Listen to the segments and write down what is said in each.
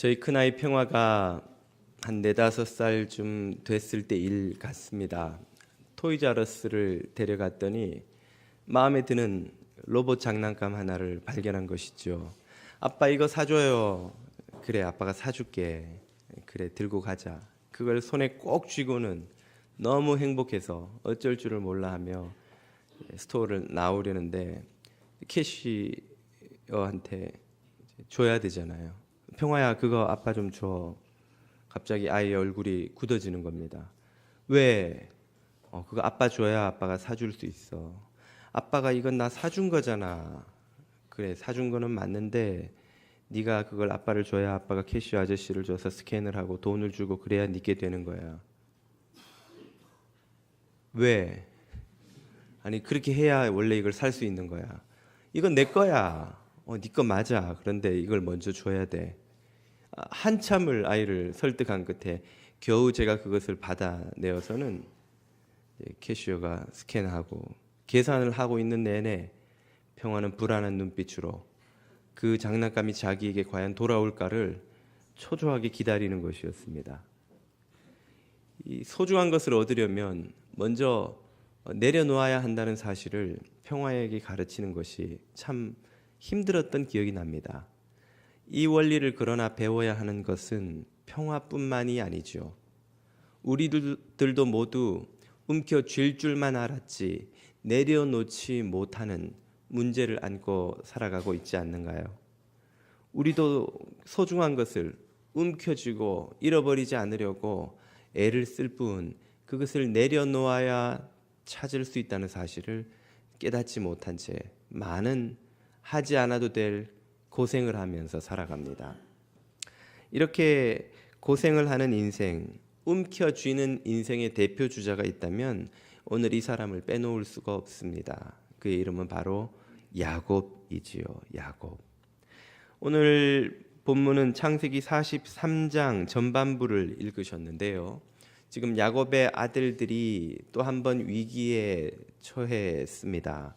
저희 큰아이 평화가 한 4~5살쯤 됐을 때 일 같습니다. 토이자러스를 데려갔더니 마음에 드는 로봇 장난감 하나를 발견한 것이죠. 아빠 이거 사줘요. 그래 아빠가 사줄게. 그래 들고 가자. 그걸 손에 꼭 쥐고는 너무 행복해서 어쩔 줄을 몰라 하며 스토어를 나오려는데 캐시어한테 줘야 되잖아요. 평화야 그거 아빠 좀 줘. 갑자기 아이의 얼굴이 굳어지는 겁니다. 왜? 그거 아빠 줘야 아빠가 사줄 수 있어. 아빠가 이건 나 사준 거잖아. 그래 사준 거는 맞는데 네가 그걸 아빠를 줘야 아빠가 캐시어 아저씨를 줘서 스캔을 하고 돈을 주고 그래야 네게 되는 거야. 왜? 아니 그렇게 해야 원래 이걸 살 수 있는 거야. 이건 내 거야. 네 거 맞아. 그런데 이걸 먼저 줘야 돼. 한참을 아이를 설득한 끝에 겨우 제가 그것을 받아내어서는 캐시어가 스캔하고 계산을 하고 있는 내내 평화는 불안한 눈빛으로 그 장난감이 자기에게 과연 돌아올까를 초조하게 기다리는 것이었습니다. 이 소중한 것을 얻으려면 먼저 내려놓아야 한다는 사실을 평화에게 가르치는 것이 참 힘들었던 기억이 납니다. 이 원리를 그러나 배워야 하는 것은 평화뿐만이 아니죠. 우리들도 모두 움켜쥘 줄만 알았지 내려놓지 못하는 문제를 안고 살아가고 있지 않는가요? 우리도 소중한 것을 움켜쥐고 잃어버리지 않으려고 애를 쓸 뿐 그것을 내려놓아야 찾을 수 있다는 사실을 깨닫지 못한 채 많은 하지 않아도 될 고생을 하면서 살아갑니다. 이렇게 고생을 하는 인생, 움켜쥐는 인생의 대표 주자가 있다면 오늘 이 사람을 빼놓을 수가 없습니다. 그의 이름은 바로 야곱이지요. 야곱. 오늘 본문은 창세기 43장 전반부를 읽으셨는데요. 지금 야곱의 아들들이 또 한 번 위기에 처했습니다.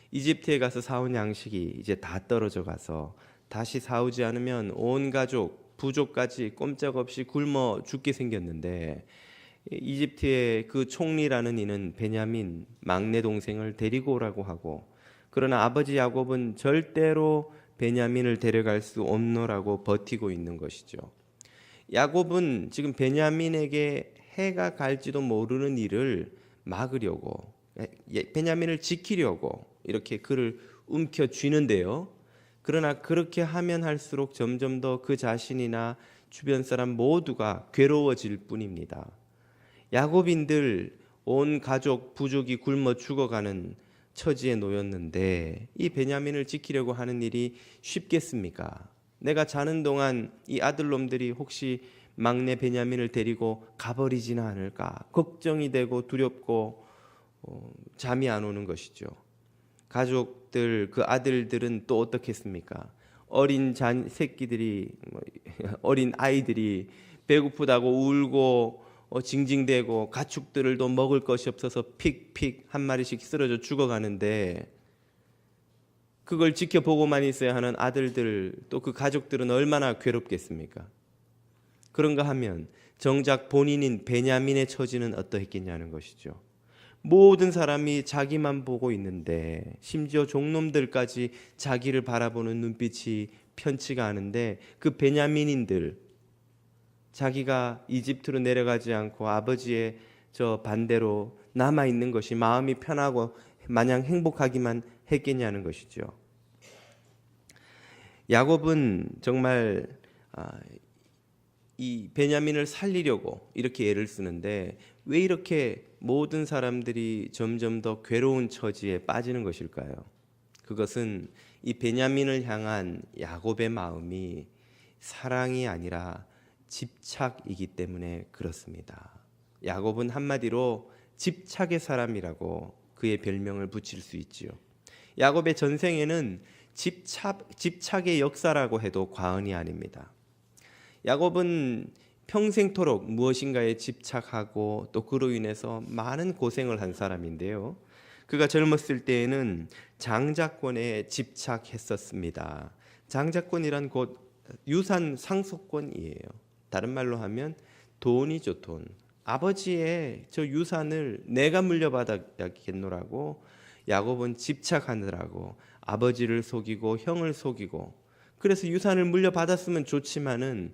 이집트에 가서 사온 양식이 이제 다 떨어져 가서 다시 사오지 않으면 온 가족, 부족까지 꼼짝없이 굶어 죽게 생겼는데 이집트의 그 총리라는 이는 베냐민 막내 동생을 데리고 오라고 하고 그러나 아버지 야곱은 절대로 베냐민을 데려갈 수 없노라고 버티고 있는 것이죠. 야곱은 지금 베냐민에게 해가 갈지도 모르는 일을 막으려고 베냐민을 지키려고 이렇게 그를 움켜쥐는데요. 그러나 그렇게 하면 할수록 점점 더 그 자신이나 주변 사람 모두가 괴로워질 뿐입니다. 야곱인들 온 가족 부족이 굶어 죽어가는 처지에 놓였는데 이 베냐민을 지키려고 하는 일이 쉽겠습니까? 내가 자는 동안 이 아들놈들이 혹시 막내 베냐민을 데리고 가버리지는 않을까 걱정이 되고 두렵고 잠이 안 오는 것이죠. 가족들 그 아들들은 또 어떻겠습니까? 어린 새끼들이 어린 아이들이 배고프다고 울고 징징대고 가축들도 먹을 것이 없어서 픽픽 한 마리씩 쓰러져 죽어가는데 그걸 지켜보고만 있어야 하는 아들들 또 그 가족들은 얼마나 괴롭겠습니까? 그런가 하면 정작 본인인 베냐민의 처지는 어떠했겠냐는 것이죠. 모든 사람이 자기만 보고 있는데 심지어 종놈들까지 자기를 바라보는 눈빛이 편치가 않은데 그 베냐민인들 자기가 이집트로 내려가지 않고 아버지의 저 반대로 남아있는 것이 마음이 편하고 마냥 행복하기만 했겠냐는 것이죠. 야곱은 정말 이 베냐민을 살리려고 이렇게 애를 쓰는데 왜 이렇게 모든 사람들이 점점 더 괴로운 처지에 빠지는 것일까요? 그것은 이 베냐민을 향한 야곱의 마음이 사랑이 아니라 집착이기 때문에 그렇습니다. 야곱은 한마디로 집착의 사람이라고 그의 별명을 붙일 수 있지요. 야곱의 전생에는 집착의 역사라고 해도 과언이 아닙니다. 야곱은 평생토록 무엇인가에 집착하고 또 그로 인해서 많은 고생을 한 사람인데요. 그가 젊었을 때에는 장자권에 집착했었습니다. 장자권이란 곧 유산 상속권이에요. 다른 말로 하면 돈이죠, 돈. 아버지의 저 유산을 내가 물려받아야겠노라고 야곱은 집착하느라고 아버지를 속이고 형을 속이고, 그래서 유산을 물려받았으면 좋지만은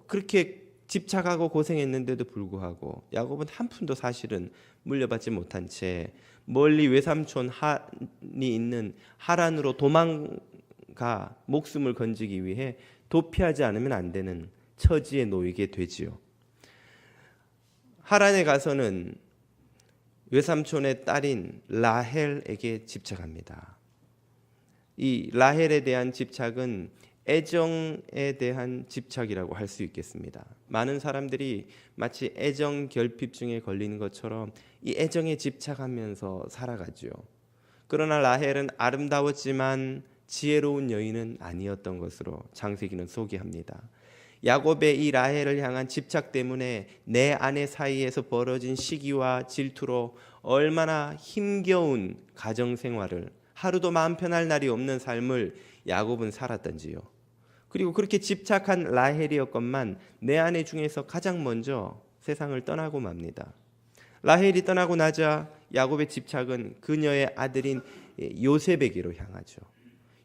그렇게 집착하고 고생했는데도 불구하고 야곱은 한 푼도 사실은 물려받지 못한 채 멀리 외삼촌 한이 있는 하란으로 도망가 목숨을 건지기 위해 도피하지 않으면 안 되는 처지에 놓이게 되지요. 하란에 가서는 외삼촌의 딸인 라헬에게 집착합니다. 이 라헬에 대한 집착은 애정에 대한 집착이라고 할 수 있겠습니다. 많은 사람들이 마치 애정 결핍증에 걸리는 것처럼 이 애정에 집착하면서 살아가죠. 그러나 라헬은 아름다웠지만 지혜로운 여인은 아니었던 것으로 창세기는 소개합니다. 야곱의 이 라헬을 향한 집착 때문에 내 아내 사이에서 벌어진 시기와 질투로 얼마나 힘겨운 가정생활을, 하루도 마음 편할 날이 없는 삶을 야곱은 살았던지요. 그리고 그렇게 집착한 라헬이었건만 내 아내 중에서 가장 먼저 세상을 떠나고 맙니다. 라헬이 떠나고 나자 야곱의 집착은 그녀의 아들인 요셉에게로 향하죠.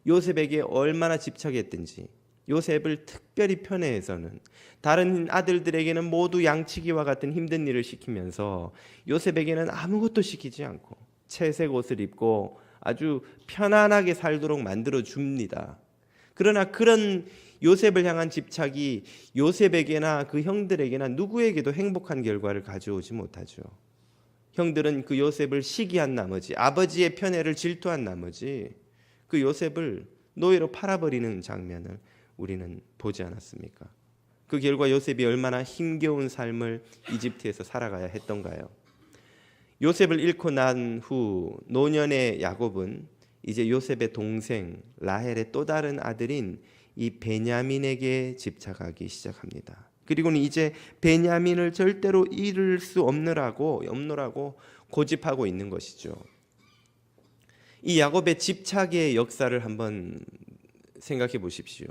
요셉에게 얼마나 집착했든지 요셉을 특별히 편애해서는 다른 아들들에게는 모두 양치기와 같은 힘든 일을 시키면서 요셉에게는 아무것도 시키지 않고 채색 옷을 입고 아주 편안하게 살도록 만들어 줍니다. 그러나 그런 요셉을 향한 집착이 요셉에게나 그 형들에게나 누구에게도 행복한 결과를 가져오지 못하죠. 형들은 그 요셉을 시기한 나머지, 아버지의 편애를 질투한 나머지 그 요셉을 노예로 팔아버리는 장면을 우리는 보지 않았습니까? 그 결과 요셉이 얼마나 힘겨운 삶을 이집트에서 살아가야 했던가요? 요셉을 잃고 난 후 노년의 야곱은 이제 요셉의 동생 라헬의 또 다른 아들인 이 베냐민에게 집착하기 시작합니다. 그리고는 이제 베냐민을 절대로 잃을 수 없노라고 고집하고 있는 것이죠. 이 야곱의 집착의 역사를 한번 생각해 보십시오.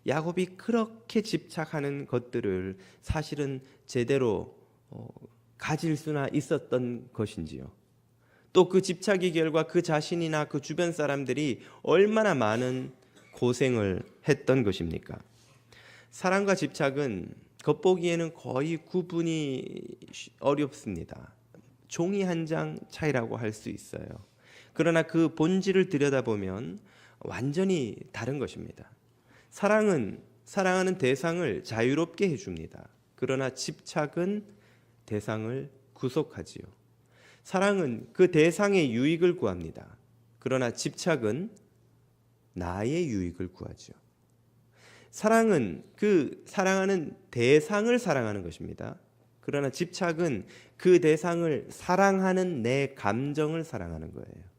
야곱이 그렇게 집착하는 것들을 사실은 제대로 가질 수나 있었던 것인지요. 또 그 집착의 결과 그 자신이나 그 주변 사람들이 얼마나 많은 고생을 했던 것입니까? 사랑과 집착은 겉보기에는 거의 구분이 어렵습니다. 종이 한 장 차이라고 할 수 있어요. 그러나 그 본질을 들여다보면 완전히 다른 것입니다. 사랑하는 대상을 자유롭게 해줍니다. 그러나 집착은 대상을 구속하지요. 사랑은 그 대상의 유익을 구합니다. 그러나 집착은 나의 유익을 구하죠. 사랑은 그 사랑하는 대상을 사랑하는 것입니다. 그러나 집착은 그 대상을 사랑하는 내 감정을 사랑하는 거예요.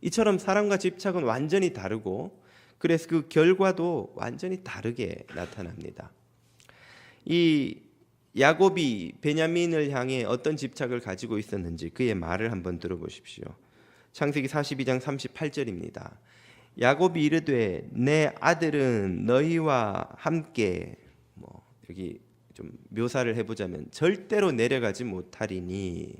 이처럼 사랑과 집착은 완전히 다르고 그래서 그 결과도 완전히 다르게 나타납니다. 이 야곱이 베냐민을 향해 어떤 집착을 가지고 있었는지 그의 말을 한번 들어보십시오. 창세기 42장 38절입니다. 야곱이 이르되 내 아들은 너희와 함께 여기 좀 묘사를 해보자면 절대로 내려가지 못하리니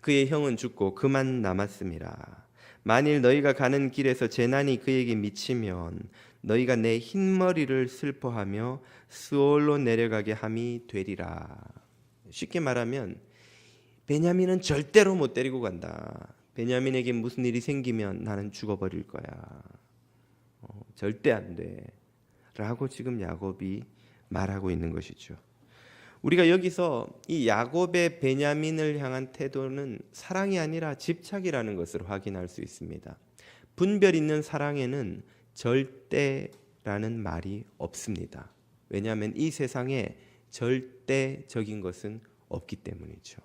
그의 형은 죽고 그만 남았음이라. 만일 너희가 가는 길에서 재난이 그에게 미치면 너희가 내 흰머리를 슬퍼하며 스올로 내려가게 함이 되리라. 쉽게 말하면 베냐민은 절대로 못 데리고 간다. 베냐민에게 무슨 일이 생기면 나는 죽어버릴 거야. 절대 안 돼. 라고 지금 야곱이 말하고 있는 것이죠. 우리가 여기서 이 야곱의 베냐민을 향한 태도는 사랑이 아니라 집착이라는 것을 확인할 수 있습니다. 분별 있는 사랑에는 절대라는 말이 없습니다. 왜냐하면 이 세상에 절대적인 것은 없기 때문이죠.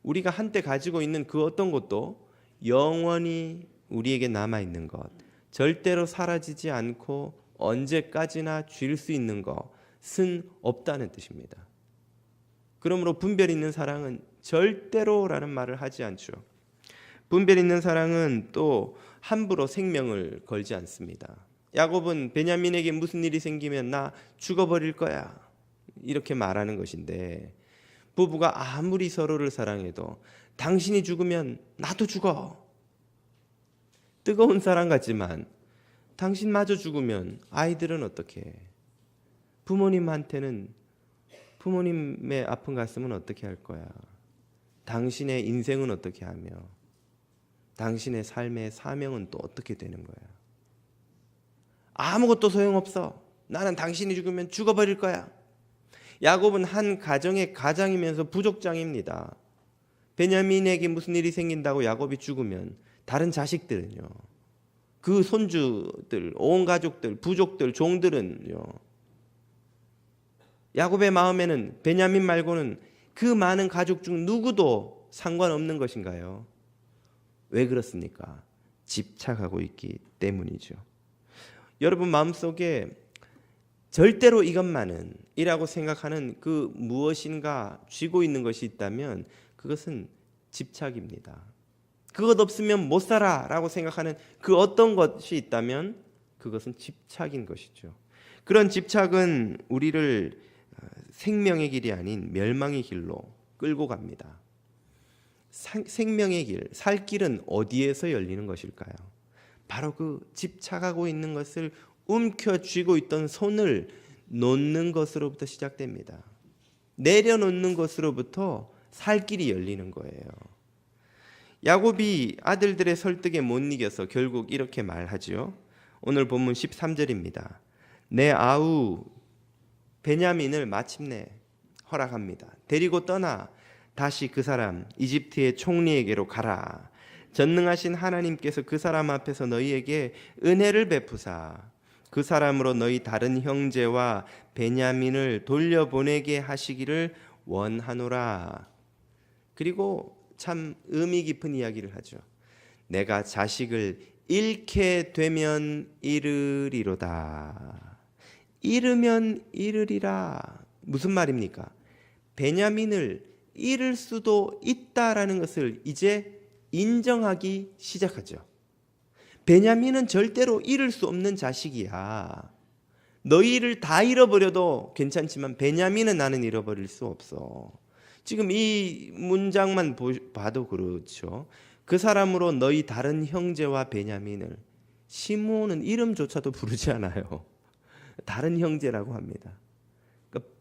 우리가 한때 가지고 있는 그 어떤 것도 영원히 우리에게 남아있는 것, 절대로 사라지지 않고 언제까지나 줄 수 있는 것은 없다는 뜻입니다. 그러므로 분별 있는 사랑은 절대로라는 말을 하지 않죠. 분별 있는 사랑은 또 함부로 생명을 걸지 않습니다. 야곱은 베냐민에게 무슨 일이 생기면 나 죽어버릴 거야, 이렇게 말하는 것인데, 부부가 아무리 서로를 사랑해도 당신이 죽으면 나도 죽어. 뜨거운 사랑 같지만 당신마저 죽으면 아이들은 어떻게 해? 부모님한테는, 부모님의 아픈 가슴은 어떻게 할 거야? 당신의 인생은 어떻게 하며 당신의 삶의 사명은 또 어떻게 되는 거야? 아무것도 소용없어. 나는 당신이 죽으면 죽어버릴 거야. 야곱은 한 가정의 가장이면서 부족장입니다. 베냐민에게 무슨 일이 생긴다고 야곱이 죽으면 다른 자식들은요, 그 손주들, 온 가족들, 부족들, 종들은요, 야곱의 마음에는 베냐민 말고는 그 많은 가족 중 누구도 상관없는 것인가요? 왜 그렇습니까? 집착하고 있기 때문이죠. 여러분 마음속에 절대로 이것만은 이라고 생각하는 그 무엇인가 쥐고 있는 것이 있다면 그것은 집착입니다. 그것 없으면 못 살아 라고 생각하는 그 어떤 것이 있다면 그것은 집착인 것이죠. 그런 집착은 우리를 생명의 길이 아닌 멸망의 길로 끌고 갑니다. 생명의 길, 살 길은 어디에서 열리는 것일까요? 바로 그 집착하고 있는 것을 움켜쥐고 있던 손을 놓는 것으로부터 시작됩니다. 내려놓는 것으로부터 살 길이 열리는 거예요. 야곱이 아들들의 설득에 못 이겨서 결국 이렇게 말하죠. 오늘 본문 13절입니다. 내 아우 베냐민을 마침내 허락합니다. 데리고 떠나 다시 그 사람 이집트의 총리에게로 가라. 전능하신 하나님께서 그 사람 앞에서 너희에게 은혜를 베푸사 그 사람으로 너희 다른 형제와 베냐민을 돌려보내게 하시기를 원하노라. 그리고 참 의미 깊은 이야기를 하죠. 내가 자식을 잃게 되면 잃으리로다. 잃으면 잃으리라. 무슨 말입니까? 베냐민을 잃을 수도 있다라는 것을 이제 인정하기 시작하죠. 베냐민은 절대로 잃을 수 없는 자식이야. 너희를 다 잃어버려도 괜찮지만 베냐민은 나는 잃어버릴 수 없어. 지금 이 문장만 봐도 그렇죠. 그 사람으로 너희 다른 형제와 베냐민을, 시므온은 이름조차도 부르지 않아요. 다른 형제라고 합니다. 그러니까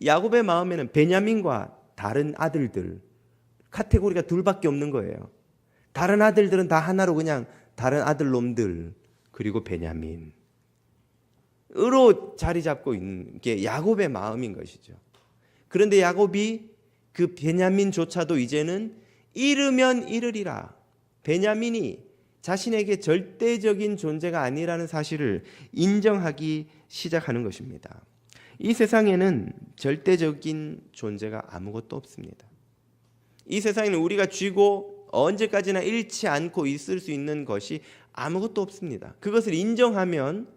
야곱의 마음에는 베냐민과 다른 아들들 카테고리가 둘밖에 없는 거예요. 다른 아들들은 다 하나로 그냥 다른 아들놈들 그리고 베냐민으로 자리 잡고 있는 게 야곱의 마음인 것이죠. 그런데 야곱이 그 베냐민조차도 이제는 잃으면 잃으리라. 베냐민이 자신에게 절대적인 존재가 아니라는 사실을 인정하기 시작하는 것입니다. 이 세상에는 절대적인 존재가 아무것도 없습니다. 이 세상에는 우리가 쥐고 언제까지나 잃지 않고 있을 수 있는 것이 아무것도 없습니다. 그것을 인정하면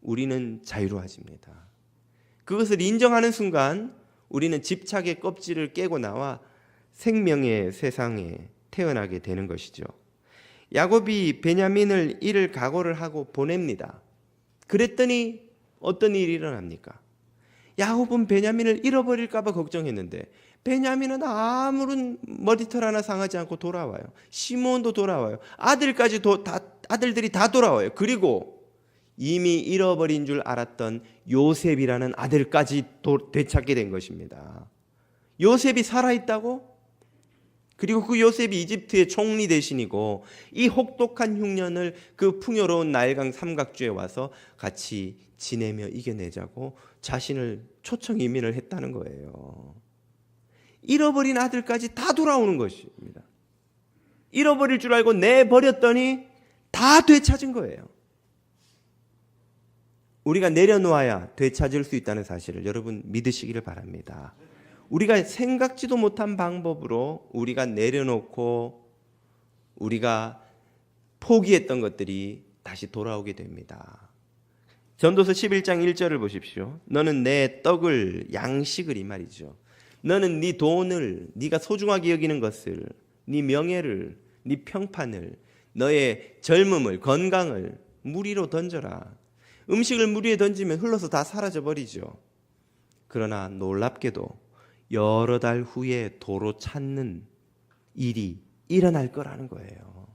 우리는 자유로워집니다. 그것을 인정하는 순간 우리는 집착의 껍질을 깨고 나와 생명의 세상에 태어나게 되는 것이죠. 야곱이 베냐민을 잃을 각오를 하고 보냅니다. 그랬더니 어떤 일이 일어납니까? 야곱은 베냐민을 잃어버릴까 봐 걱정했는데 베냐민은 아무런 머리털 하나 상하지 않고 돌아와요. 시므온도 돌아와요. 아들들이 다 돌아와요. 그리고 이미 잃어버린 줄 알았던 요셉이라는 아들까지 되찾게 된 것입니다. 요셉이 살아있다고? 그리고 그 요셉이 이집트의 총리 대신이고 이 혹독한 흉년을 그 풍요로운 나일강 삼각주에 와서 같이 지내며 이겨내자고 자신을 초청 이민을 했다는 거예요. 잃어버린 아들까지 다 돌아오는 것입니다. 잃어버릴 줄 알고 내버렸더니 다 되찾은 거예요. 우리가 내려놓아야 되찾을 수 있다는 사실을 여러분 믿으시기를 바랍니다. 우리가 생각지도 못한 방법으로 우리가 내려놓고 우리가 포기했던 것들이 다시 돌아오게 됩니다. 전도서 11장 1절을 보십시오. 너는 내 떡을, 양식을, 이 말이죠. 너는 네 돈을, 네가 소중하게 여기는 것을, 네 명예를, 네 평판을, 너의 젊음을, 건강을 무리로 던져라. 음식을 물 위에 던지면 흘러서 다 사라져 버리죠. 그러나 놀랍게도 여러 달 후에 도로 찾는 일이 일어날 거라는 거예요.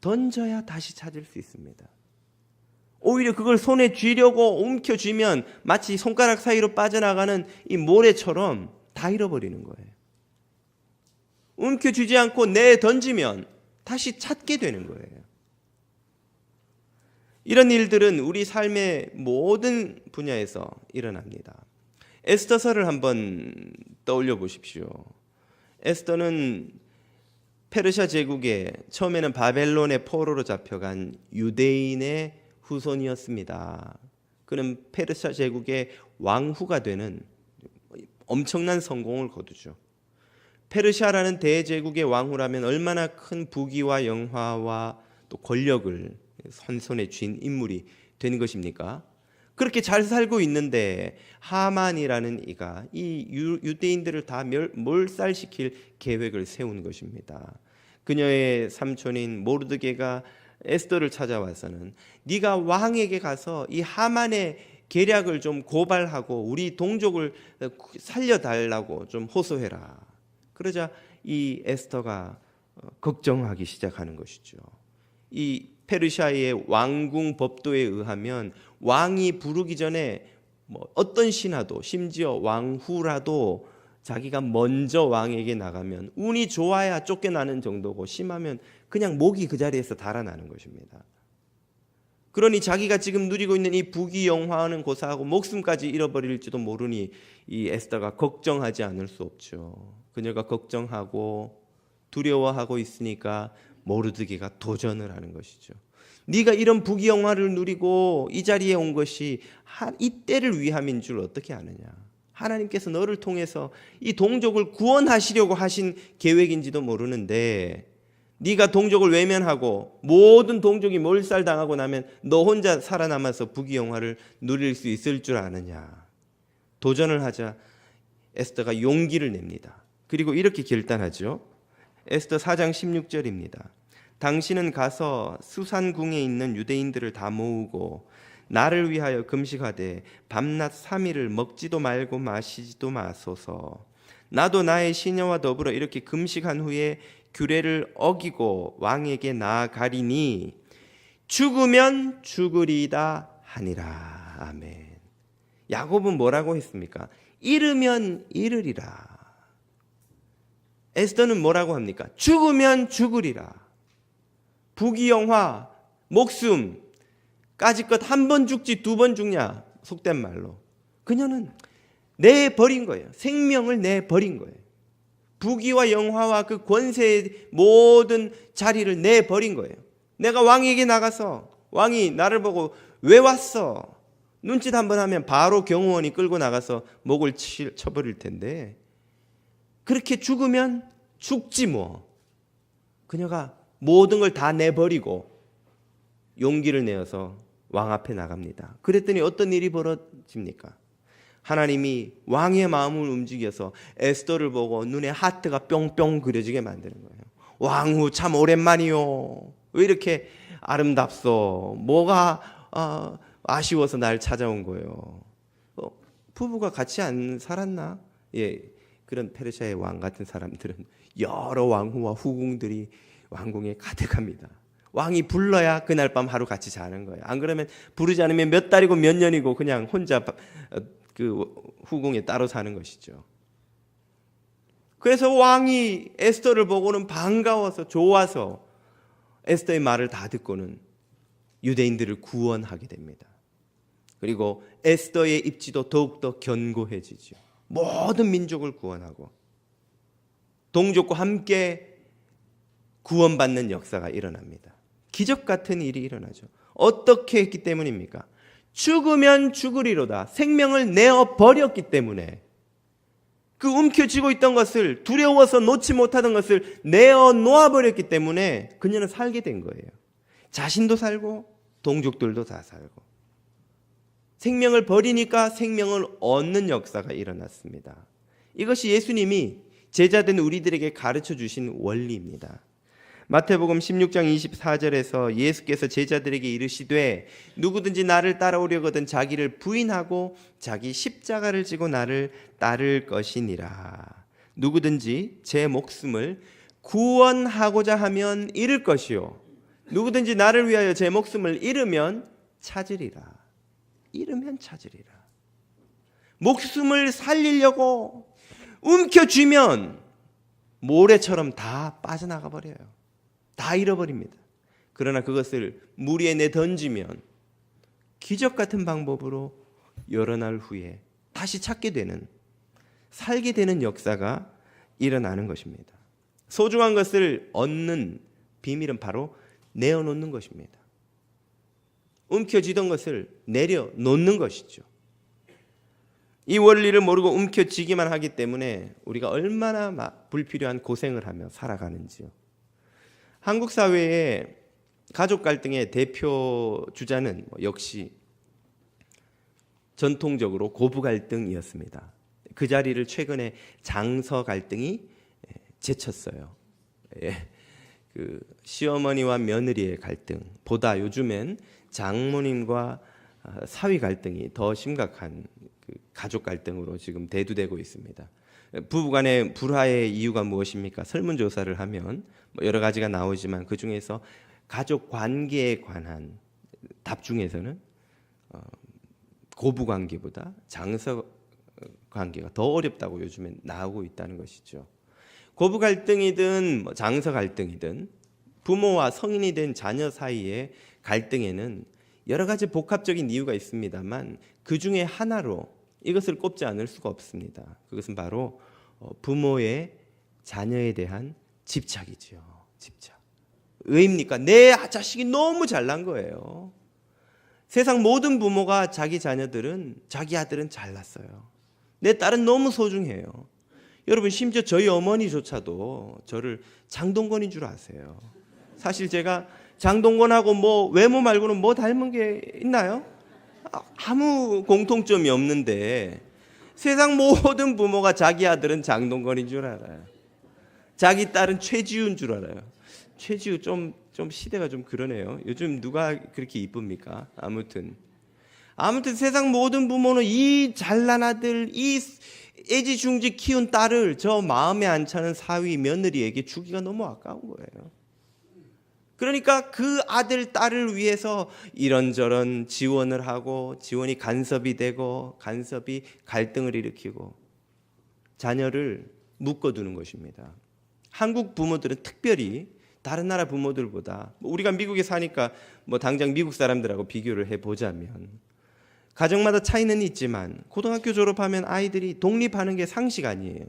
던져야 다시 찾을 수 있습니다. 오히려 그걸 손에 쥐려고 움켜쥐면 마치 손가락 사이로 빠져나가는 이 모래처럼 다 잃어버리는 거예요. 움켜쥐지 않고 내던지면 다시 찾게 되는 거예요. 이런 일들은 우리 삶의 모든 분야에서 일어납니다. 에스더서를 한번 떠올려 보십시오. 에스더는 페르시아 제국에 처음에는 바벨론의 포로로 잡혀간 유대인의 후손이었습니다. 그는 페르시아 제국의 왕후가 되는 엄청난 성공을 거두죠. 페르시아라는 대제국의 왕후라면 얼마나 큰 부귀와 영화와 또 권력을 손에 쥔 인물이 된 것입니까? 그렇게 잘 살고 있는데 하만이라는 이가 이 유대인들을 다 몰살시킬 계획을 세운 것입니다. 그녀의 삼촌인 모르드게가 에스더를 찾아와서는 네가 왕에게 가서 이 하만의 계략을 좀 고발하고 우리 동족을 살려달라고 좀 호소해라. 그러자 이 에스더가 걱정하기 시작하는 것이죠. 이 페르시아의 왕궁 법도에 의하면 왕이 부르기 전에 어떤 신하도 심지어 왕후라도 자기가 먼저 왕에게 나가면 운이 좋아야 쫓겨나는 정도고 심하면 그냥 목이 그 자리에서 달아나는 것입니다. 그러니 자기가 지금 누리고 있는 이 부귀 영화는 고사하고 목숨까지 잃어버릴지도 모르니 이 에스더가 걱정하지 않을 수 없죠. 그녀가 걱정하고 두려워하고 있으니까 모르드게가 도전을 하는 것이죠. 네가 이런 부귀 영화를 누리고 이 자리에 온 것이 이때를 위함인 줄 어떻게 아느냐? 하나님께서 너를 통해서 이 동족을 구원하시려고 하신 계획인지도 모르는데 네가 동족을 외면하고 모든 동족이 몰살당하고 나면 너 혼자 살아남아서 부귀 영화를 누릴 수 있을 줄 아느냐? 도전을 하자 에스더가 용기를 냅니다. 그리고 이렇게 결단하죠. 에스더 4장 16절입니다. 당신은 가서 수산궁에 있는 유대인들을 다 모으고 나를 위하여 금식하되 밤낮 3일을 먹지도 말고 마시지도 마소서. 나도 나의 시녀와 더불어 이렇게 금식한 후에 규례를 어기고 왕에게 나아가리니 죽으면 죽으리다 하니라. 아멘. 야곱은 뭐라고 했습니까? 잃으면 잃으리라. 에스더는 뭐라고 합니까? 죽으면 죽으리라. 부귀영화, 목숨, 까짓것 한 번 죽지 두 번 죽냐? 속된 말로. 그녀는 내버린 거예요. 생명을 내버린 거예요. 부귀와 영화와 그 권세의 모든 자리를 내버린 거예요. 내가 왕에게 나가서 왕이 나를 보고 왜 왔어? 눈짓 한번 하면 바로 경호원이 끌고 나가서 목을 쳐버릴 텐데 그렇게 죽으면 죽지 뭐. 그녀가 모든 걸 다 내버리고 용기를 내어서 왕 앞에 나갑니다. 그랬더니 어떤 일이 벌어집니까? 하나님이 왕의 마음을 움직여서 에스더를 보고 눈에 하트가 뿅뿅 그려지게 만드는 거예요. 왕후 참 오랜만이요. 왜 이렇게 아름답소? 뭐가 아쉬워서 날 찾아온 거예요. 부부가 같이 안 살았나? 예, 그런 페르시아의 왕 같은 사람들은 여러 왕후와 후궁들이 왕궁에 가득합니다. 왕이 불러야 그날 밤 하루 같이 자는 거예요. 안 그러면 부르지 않으면 몇 달이고 몇 년이고 그냥 혼자 그 후궁에 따로 사는 것이죠. 그래서 왕이 에스더를 보고는 반가워서 좋아서 에스더의 말을 다 듣고는 유대인들을 구원하게 됩니다. 그리고 에스더의 입지도 더욱더 견고해지죠. 모든 민족을 구원하고 동족과 함께 구원받는 역사가 일어납니다. 기적 같은 일이 일어나죠. 어떻게 했기 때문입니까? 죽으면 죽으리로다. 생명을 내어버렸기 때문에 그 움켜쥐고 있던 것을 두려워서 놓지 못하던 것을 내어놓아버렸기 때문에 그녀는 살게 된 거예요. 자신도 살고 동족들도 다 살고 생명을 버리니까 생명을 얻는 역사가 일어났습니다. 이것이 예수님이 제자된 우리들에게 가르쳐 주신 원리입니다. 마태복음 16장 24절에서 예수께서 제자들에게 이르시되 누구든지 나를 따라오려거든 자기를 부인하고 자기 십자가를 지고 나를 따를 것이니라. 누구든지 제 목숨을 구원하고자 하면 잃을 것이요 누구든지 나를 위하여 제 목숨을 잃으면 찾으리라. 잃으면 찾으리라. 목숨을 살리려고 움켜쥐면 모래처럼 다 빠져나가 버려요. 다 잃어버립니다. 그러나 그것을 물 위에 내던지면 기적 같은 방법으로 여러 날 후에 다시 찾게 되는, 살게 되는 역사가 일어나는 것입니다. 소중한 것을 얻는 비밀은 바로 내어놓는 것입니다. 움켜쥐던 것을 내려놓는 것이죠. 이 원리를 모르고 움켜쥐기만 하기 때문에 우리가 얼마나 불필요한 고생을 하며 살아가는지요. 한국 사회의 가족 갈등의 대표 주자는 역시 전통적으로 고부 갈등이었습니다. 그 자리를 최근에 장서 갈등이 제쳤어요. 그 시어머니와 며느리의 갈등보다 요즘엔 장모님과 사위 갈등이 더 심각한 그 가족 갈등으로 지금 대두되고 있습니다. 부부간의 불화의 이유가 무엇입니까? 설문조사를 하면 여러 가지가 나오지만 그 중에서 가족 관계에 관한 답 중에서는 고부 관계보다 장서 관계가 더 어렵다고 요즘엔 나오고 있다는 것이죠. 고부 갈등이든 장서 갈등이든 부모와 성인이 된 자녀 사이의 갈등에는 여러 가지 복합적인 이유가 있습니다만 그 중에 하나로 이것을 꼽지 않을 수가 없습니다. 그것은 바로 부모의 자녀에 대한 집착이죠. 집착. 왜입니까? 내 자식이 너무 잘난 거예요. 세상 모든 부모가 자기 자녀들은, 자기 아들은 잘났어요. 내 딸은 너무 소중해요. 여러분, 심지어 저희 어머니조차도 저를 장동건인 줄 아세요. 사실 제가 장동건하고 뭐 외모 말고는 뭐 닮은 게 있나요? 아무 공통점이 없는데 세상 모든 부모가 자기 아들은 장동건인 줄 알아요. 자기 딸은 최지우인 줄 알아요. 최지우 좀 시대가 좀 그러네요. 요즘 누가 그렇게 이쁩니까? 아무튼 세상 모든 부모는 이 잘난 아들, 이 애지중지 키운 딸을 저 마음에 안 차는 사위 며느리에게 주기가 너무 아까운 거예요. 그러니까 그 아들, 딸을 위해서 이런저런 지원을 하고 지원이 간섭이 되고 간섭이 갈등을 일으키고 자녀를 묶어두는 것입니다. 한국 부모들은 특별히 다른 나라 부모들보다 우리가 미국에 사니까 뭐 당장 미국 사람들하고 비교를 해보자면 가정마다 차이는 있지만 고등학교 졸업하면 아이들이 독립하는 게 상식 아니에요.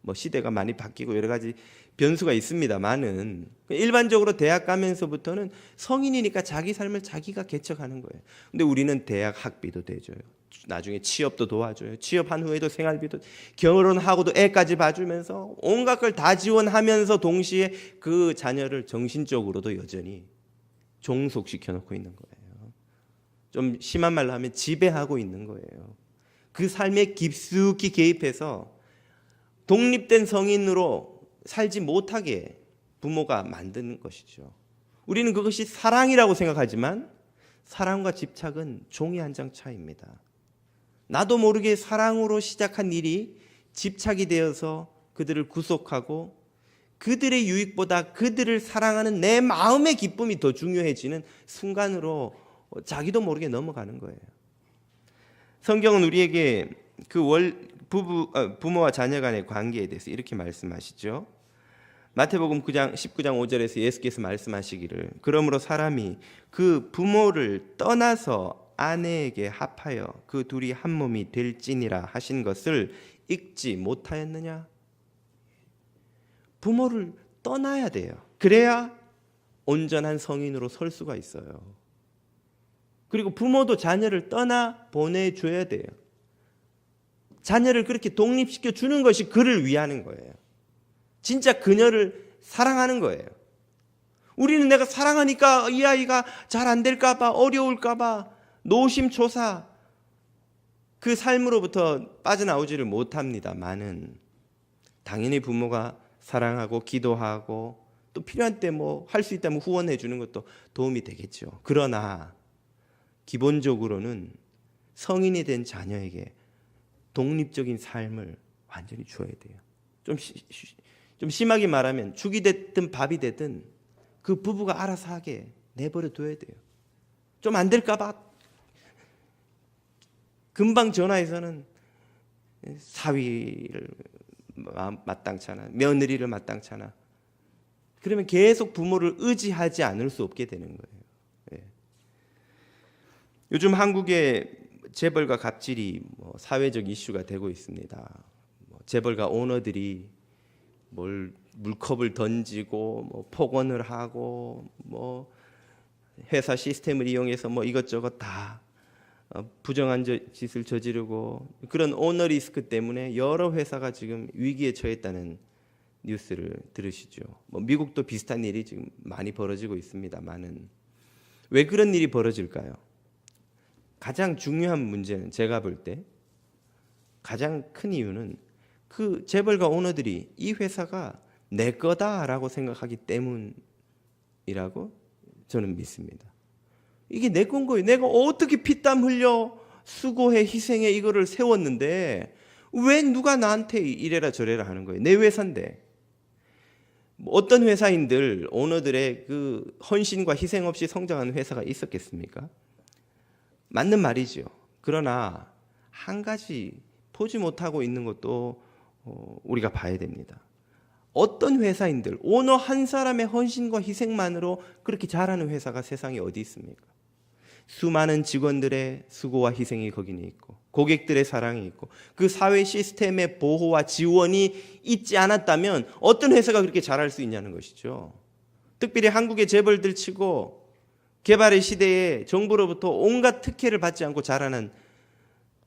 뭐 시대가 많이 바뀌고 여러 가지 변수가 있습니다만은 일반적으로 대학 가면서부터는 성인이니까 자기 삶을 자기가 개척하는 거예요. 근데 우리는 대학 학비도 대줘요. 나중에 취업도 도와줘요. 취업한 후에도 생활비도, 결혼하고도 애까지 봐주면서 온갖 걸 다 지원하면서 동시에 그 자녀를 정신적으로도 여전히 종속시켜 놓고 있는 거예요. 좀 심한 말로 하면 지배하고 있는 거예요. 그 삶에 깊숙이 개입해서 독립된 성인으로 살지 못하게 부모가 만드는 것이죠. 우리는 그것이 사랑이라고 생각하지만 사랑과 집착은 종이 한 장 차이입니다. 나도 모르게 사랑으로 시작한 일이 집착이 되어서 그들을 구속하고 그들의 유익보다 그들을 사랑하는 내 마음의 기쁨이 더 중요해지는 순간으로 자기도 모르게 넘어가는 거예요. 성경은 우리에게 그 부모와 자녀 간의 관계에 대해서 이렇게 말씀하시죠. 마태복음 19장 5절에서 예수께서 말씀하시기를 그러므로 사람이 그 부모를 떠나서 아내에게 합하여 그 둘이 한 몸이 될지니라 하신 것을 읽지 못하였느냐? 부모를 떠나야 돼요. 그래야 온전한 성인으로 설 수가 있어요. 그리고 부모도 자녀를 떠나 보내줘야 돼요. 자녀를 그렇게 독립시켜 주는 것이 그를 위하는 거예요. 진짜 그녀를 사랑하는 거예요. 우리는 내가 사랑하니까 이 아이가 잘 안 될까 봐, 어려울까 봐 노심초사 그 삶으로부터 빠져나오지를 못합니다만은 당연히 부모가 사랑하고 기도하고 또 필요한 때 뭐 할 수 있다면 후원해 주는 것도 도움이 되겠죠. 그러나 기본적으로는 성인이 된 자녀에게 독립적인 삶을 완전히 주어야 돼요. 좀 심하게 말하면 죽이 됐든 밥이 됐든 그 부부가 알아서 하게 내버려 둬야 돼요. 좀 안 될까 봐 금방 전화해서는 사위를 마땅찮아, 며느리를 마땅찮아. 그러면 계속 부모를 의지하지 않을 수 없게 되는 거예요. 예. 요즘 한국의 재벌과 갑질이 사회적 이슈가 되고 있습니다. 재벌가 오너들이 물컵을 던지고 폭언을 하고 회사 시스템을 이용해서 이것저것 다 부정한 짓을 저지르고, 그런 오너 리스크 때문에 여러 회사가 지금 위기에 처했다는 뉴스를 들으시죠. 미국도 비슷한 일이 지금 많이 벌어지고 있습니다만은 왜 그런 일이 벌어질까요? 가장 중요한 문제는, 제가 볼 때 가장 큰 이유는 그 재벌가 오너들이 이 회사가 내 거다라고 생각하기 때문이라고 저는 믿습니다. 이게 내 건 거예요. 내가 어떻게 피땀 흘려 수고해 희생해 이거를 세웠는데 왜 누가 나한테 이래라 저래라 하는 거예요. 내 회사인데. 어떤 회사인들 오너들의 그 헌신과 희생 없이 성장하는 회사가 있었겠습니까? 맞는 말이죠. 그러나 한 가지 보지 못하고 있는 것도 우리가 봐야 됩니다. 어떤 회사인들, 오너 한 사람의 헌신과 희생만으로 그렇게 잘하는 회사가 세상에 어디 있습니까? 수많은 직원들의 수고와 희생이 거기는 있고, 고객들의 사랑이 있고, 그 사회 시스템의 보호와 지원이 있지 않았다면 어떤 회사가 그렇게 잘할 수 있냐는 것이죠. 특별히 한국의 재벌들 치고 개발의 시대에 정부로부터 온갖 특혜를 받지 않고 자라는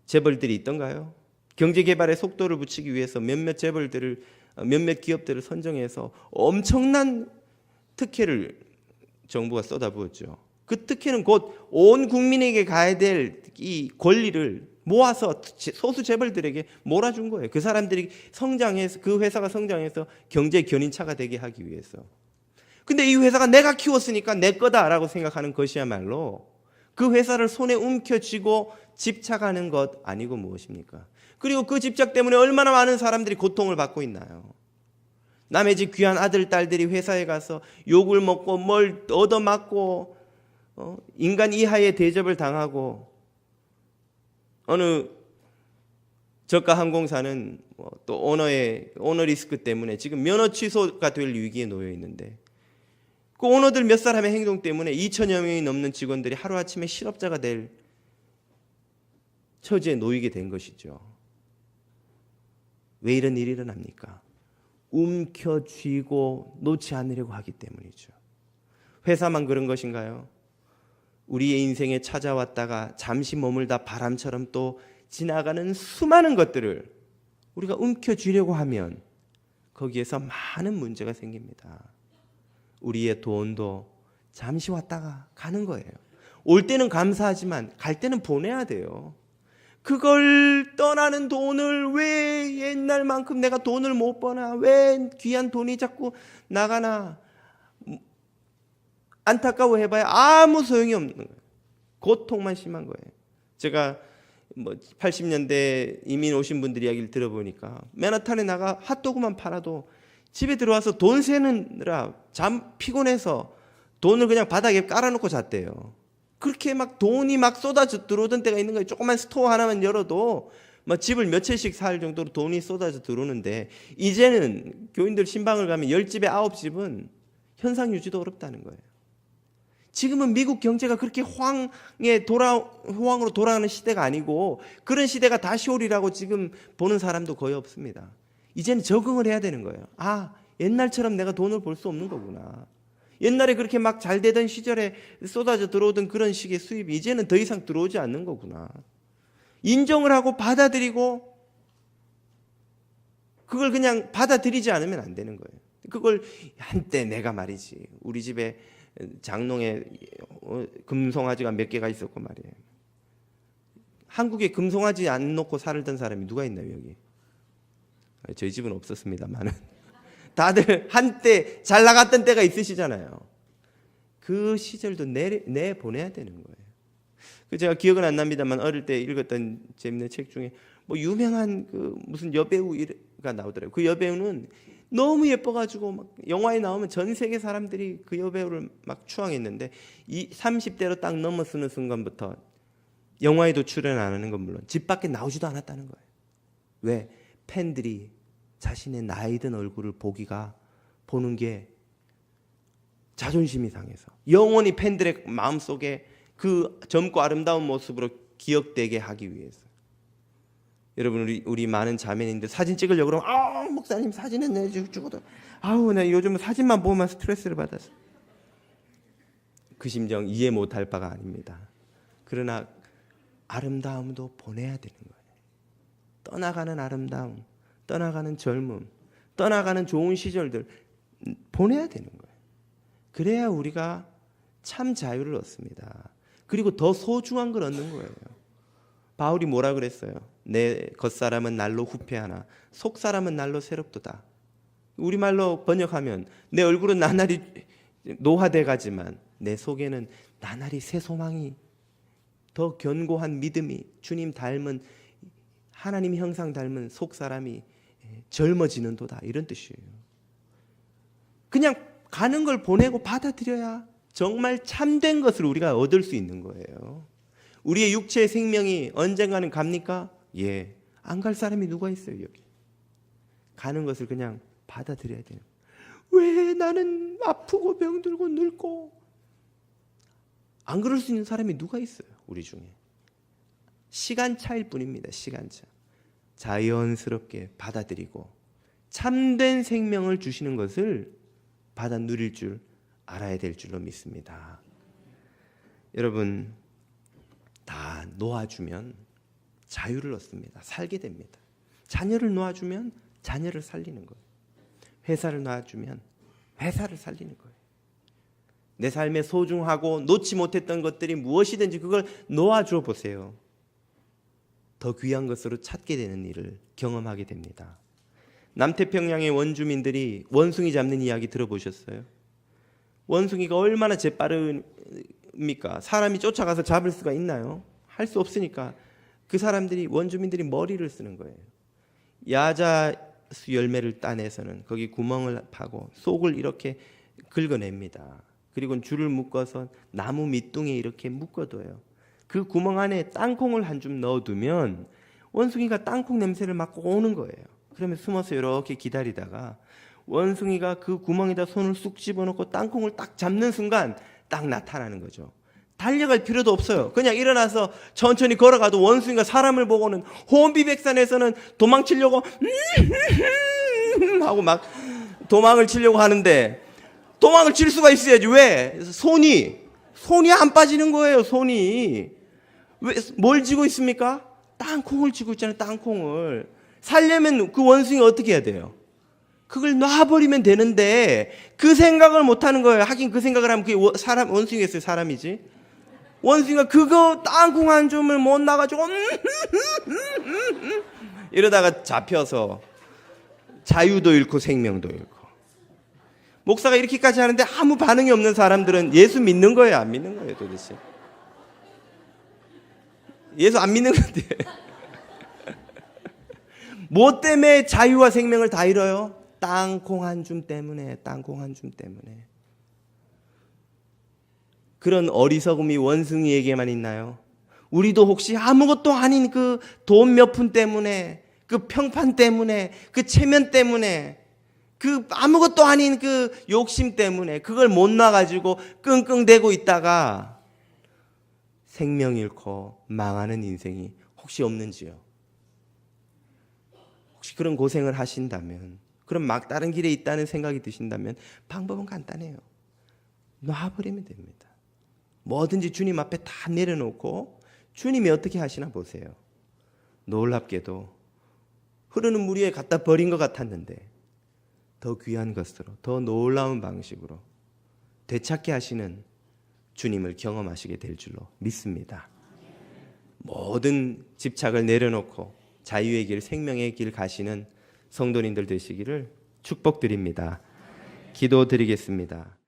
재벌들이 있던가요? 경제 개발의 속도를 붙이기 위해서 몇몇 기업들을 선정해서 엄청난 특혜를 정부가 쏟아부었죠. 그 특혜는 곧 온 국민에게 가야 될 이 권리를 모아서 소수 재벌들에게 몰아준 거예요. 그 사람들이 성장해서, 그 회사가 성장해서 경제 견인차가 되게 하기 위해서. 근데 이 회사가 내가 키웠으니까 내 거다라고 생각하는 것이야말로 그 회사를 손에 움켜쥐고 집착하는 것 아니고 무엇입니까? 그리고 그 집착 때문에 얼마나 많은 사람들이 고통을 받고 있나요? 남의 집 귀한 아들, 딸들이 회사에 가서 욕을 먹고 뭘 얻어맞고 인간 이하의 대접을 당하고, 어느 저가 항공사는 또 오너 리스크 때문에 지금 면허 취소가 될 위기에 놓여 있는데, 그 오너들 몇 사람의 행동 때문에 2천여 명이 넘는 직원들이 하루아침에 실업자가 될 처지에 놓이게 된 것이죠. 왜 이런 일이 일어납니까? 움켜쥐고 놓지 않으려고 하기 때문이죠. 회사만 그런 것인가요? 우리의 인생에 찾아왔다가 잠시 머물다 바람처럼 또 지나가는 수많은 것들을 우리가 움켜쥐려고 하면 거기에서 많은 문제가 생깁니다. 우리의 돈도 잠시 왔다가 가는 거예요. 올 때는 감사하지만 갈 때는 보내야 돼요. 그걸 떠나는 돈을 왜 옛날만큼 내가 돈을 못 버나, 왜 귀한 돈이 자꾸 나가나 안타까워해봐야 아무 소용이 없는 거예요. 고통만 심한 거예요. 제가 80년대 이민 오신 분들 이야기를 들어보니까 맨하탄에 나가 핫도그만 팔아도 집에 들어와서 돈 세느라 피곤해서 돈을 그냥 바닥에 깔아놓고 잤대요. 그렇게 막 돈이 막 쏟아져 들어오던 때가 있는 거예요. 조그만 스토어 하나만 열어도 집을 몇 채씩 살 정도로 돈이 쏟아져 들어오는데, 이제는 교인들 신방을 가면 10집에 9집은 현상 유지도 어렵다는 거예요. 지금은 미국 경제가 그렇게 호황으로 돌아가는 시대가 아니고, 그런 시대가 다시 오리라고 지금 보는 사람도 거의 없습니다. 이제는 적응을 해야 되는 거예요. 아, 옛날처럼 내가 돈을 벌 수 없는 거구나. 옛날에 그렇게 막 잘 되던 시절에 쏟아져 들어오던 그런 식의 수입이 이제는 더 이상 들어오지 않는 거구나. 인정을 하고 받아들이고, 그걸 그냥 받아들이지 않으면 안 되는 거예요. 그걸 한때 내가 말이지, 우리 집에 장롱에 금송아지가 몇 개가 있었고 말이에요. 한국에 금송아지 안 놓고 살던 사람이 누가 있나요, 여기? 저희 집은 없었습니다만은. 다들 한때 잘 나갔던 때가 있으시잖아요. 그 시절도 내보내야 되는 거예요. 제가 기억은 안 납니다만 어릴 때 읽었던 재밌는 책 중에 뭐 유명한 그 무슨 여배우가 나오더라고요. 그 여배우는 너무 예뻐가지고 막 영화에 나오면 전 세계 사람들이 그 여배우를 막 추앙했는데 이 30대로 딱 넘어서는 순간부터 영화에도 출연 안 하는 건 물론 집 밖에 나오지도 않았다는 거예요. 왜? 팬들이 자신의 나이 든 얼굴을 보는 게 자존심이 상해서 영원히 팬들의 마음속에 그 젊고 아름다운 모습으로 기억되게 하기 위해서. 여러분 우리 많은 자매님들 사진 찍으려고 그러면 목사님 사진은 내주고도 나 요즘은 사진만 보면 스트레스를 받아서. 그 심정 이해 못할 바가 아닙니다. 그러나 아름다움도 보내야 되는 거예요. 떠나가는 아름다움, 떠나가는 젊음, 떠나가는 좋은 시절들 보내야 되는 거예요. 그래야 우리가 참 자유를 얻습니다. 그리고 더 소중한 걸 얻는 거예요. 바울이 뭐라 그랬어요? 내 겉사람은 날로 후패하나 속사람은 날로 새롭도다. 우리말로 번역하면 내 얼굴은 나날이 노화돼 가지만 내 속에는 나날이 새 소망이, 더 견고한 믿음이, 주님 닮은 하나님 형상 닮은 속사람이 젊어지는도다, 이런 뜻이에요. 그냥 가는 걸 보내고 받아들여야 정말 참된 것을 우리가 얻을 수 있는 거예요. 우리의 육체의 생명이 언젠가는 갑니까? 예. 안 갈 사람이 누가 있어요, 여기. 가는 것을 그냥 받아들여야 돼요. 왜 나는 아프고 병들고 늙고? 안 그럴 수 있는 사람이 누가 있어요, 우리 중에. 시간차일 뿐입니다, 시간차. 자연스럽게 받아들이고 참된 생명을 주시는 것을 받아 누릴 줄 알아야 될 줄로 믿습니다. 여러분, 다 놓아주면 자유를 얻습니다. 살게 됩니다. 자녀를 놓아주면 자녀를 살리는 거예요. 회사를 놓아주면 회사를 살리는 거예요. 내 삶에 소중하고 놓지 못했던 것들이 무엇이든지 그걸 놓아줘 보세요. 더 귀한 것으로 찾게 되는 일을 경험하게 됩니다. 남태평양의 원주민들이 원숭이 잡는 이야기 들어보셨어요? 원숭이가 얼마나 재빠릅니까? 사람이 쫓아가서 잡을 수가 있나요? 할 수 없으니까 그 사람들이, 원주민들이 머리를 쓰는 거예요. 야자수 열매를 따내서는 거기 구멍을 파고 속을 이렇게 긁어냅니다. 그리고 줄을 묶어서 나무 밑둥에 이렇게 묶어둬요. 그 구멍 안에 땅콩을 한 줌 넣어두면 원숭이가 땅콩 냄새를 맡고 오는 거예요. 그러면 숨어서 이렇게 기다리다가 원숭이가 그 구멍에다 손을 쑥 집어넣고 땅콩을 딱 잡는 순간 딱 나타나는 거죠. 달려갈 필요도 없어요. 그냥 일어나서 천천히 걸어가도 원숭이가 사람을 보고는 혼비백산에서는 도망치려고 하고 막 도망을 치려고 하는데 도망을 칠 수가 있어야지. 왜? 손이 안 빠지는 거예요. 손이. 왜? 뭘 쥐고 있습니까? 땅콩을 쥐고 있잖아요. 땅콩을. 살려면 그 원숭이가 어떻게 해야 돼요? 그걸 놔버리면 되는데 그 생각을 못 하는 거예요. 하긴 그 생각을 하면 그게 원숭이겠어요? 사람이지? 원숭이가 그거 땅콩 한 줌을 못 놔가지고 이러다가 잡혀서 자유도 잃고 생명도 잃고. 목사가 이렇게까지 하는데 아무 반응이 없는 사람들은 예수 믿는 거예요, 안 믿는 거예요, 도대체? 예수 안 믿는 건데. 뭐 때문에 자유와 생명을 다 잃어요? 땅콩 한 줌 때문에, 땅콩 한 줌 때문에. 그런 어리석음이 원숭이에게만 있나요? 우리도 혹시 아무것도 아닌 그 돈 몇 푼 때문에, 그 평판 때문에, 그 체면 때문에, 그 아무것도 아닌 그 욕심 때문에 그걸 못 놔가지고 끙끙대고 있다가 생명 잃고 망하는 인생이 혹시 없는지요? 혹시 그런 고생을 하신다면, 그런 막다른 길에 있다는 생각이 드신다면 방법은 간단해요. 놔버리면 됩니다. 뭐든지 주님 앞에 다 내려놓고 주님이 어떻게 하시나 보세요. 놀랍게도 흐르는 물 위에 갖다 버린 것 같았는데 더 귀한 것으로, 더 놀라운 방식으로 되찾게 하시는 주님을 경험하시게 될 줄로 믿습니다. 모든 집착을 내려놓고 자유의 길, 생명의 길 가시는 성도님들 되시기를 축복드립니다. 기도드리겠습니다.